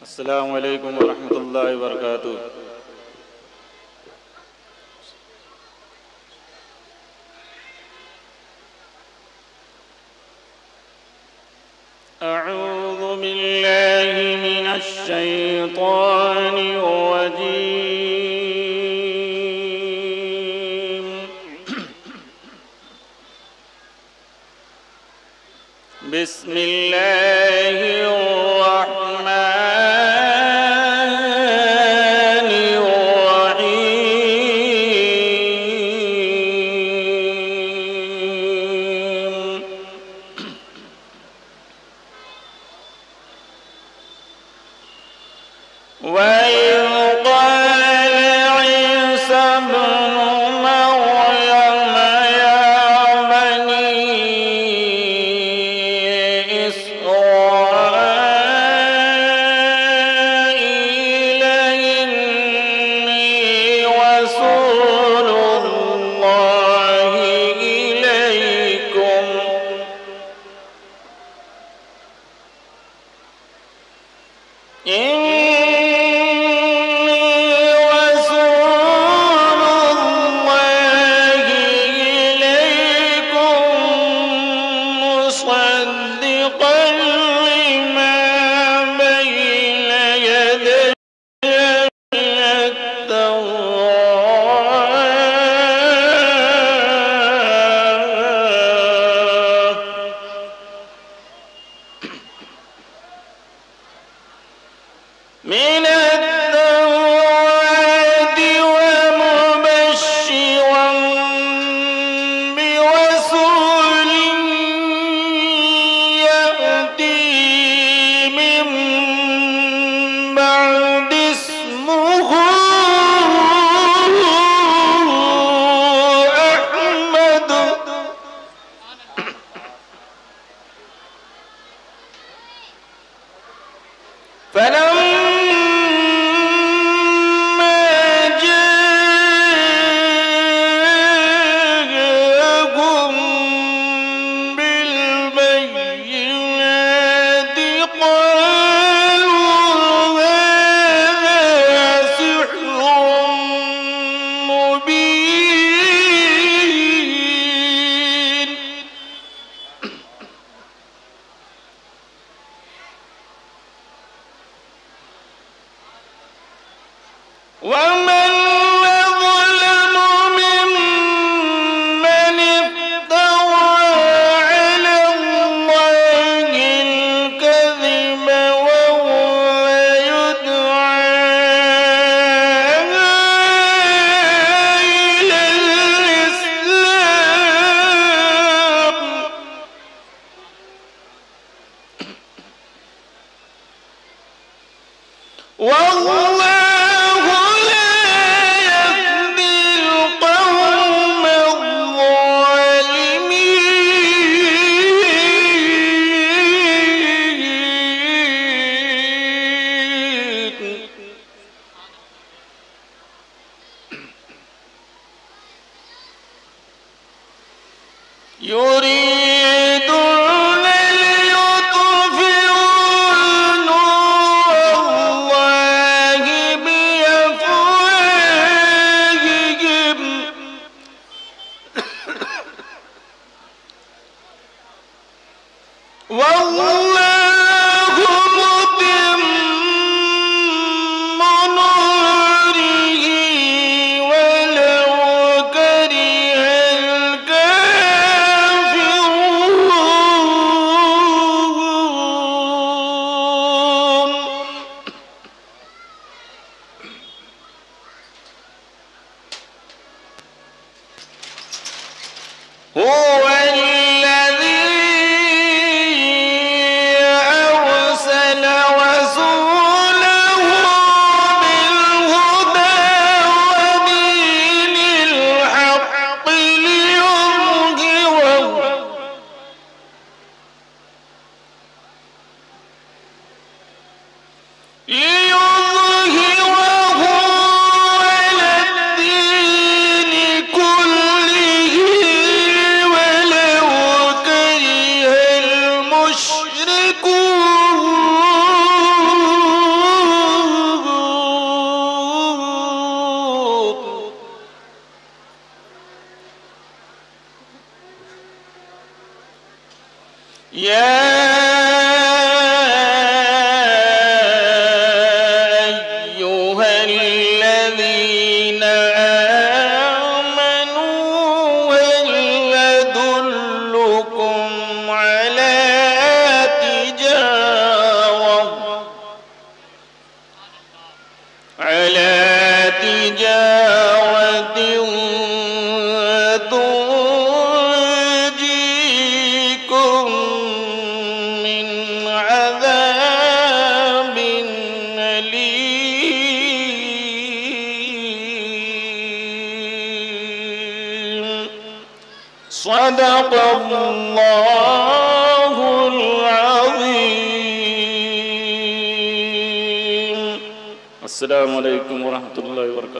السلام عليكم ورحمة الله وبركاته. أعوذ بالله من الشيطان الرجيم. بسم الله الرحمن الرحيم. وإذ قال عيسى ابن مريم يا بني إسرائيل إني رسول الله إليكم مصدقا لما بين يدي من التوراة ومبشرا برسول يأتي من بعد اسمه أحمد. فلما جاءهم بالبينات قالوا هذا سحر مبين. ومن أظلم ممن افترى على الله الكذب وهو يدعى إلى الإسلام والله لا يهدي القوم الظالمين. يريدون ليطفئوا نور الله يا أيها الذين آمنوا هل أدلكم على تجارة تنجيكم من عذاب أليم. صدق الله العظيم. السلام عليكم ورحمة الله وبركاته.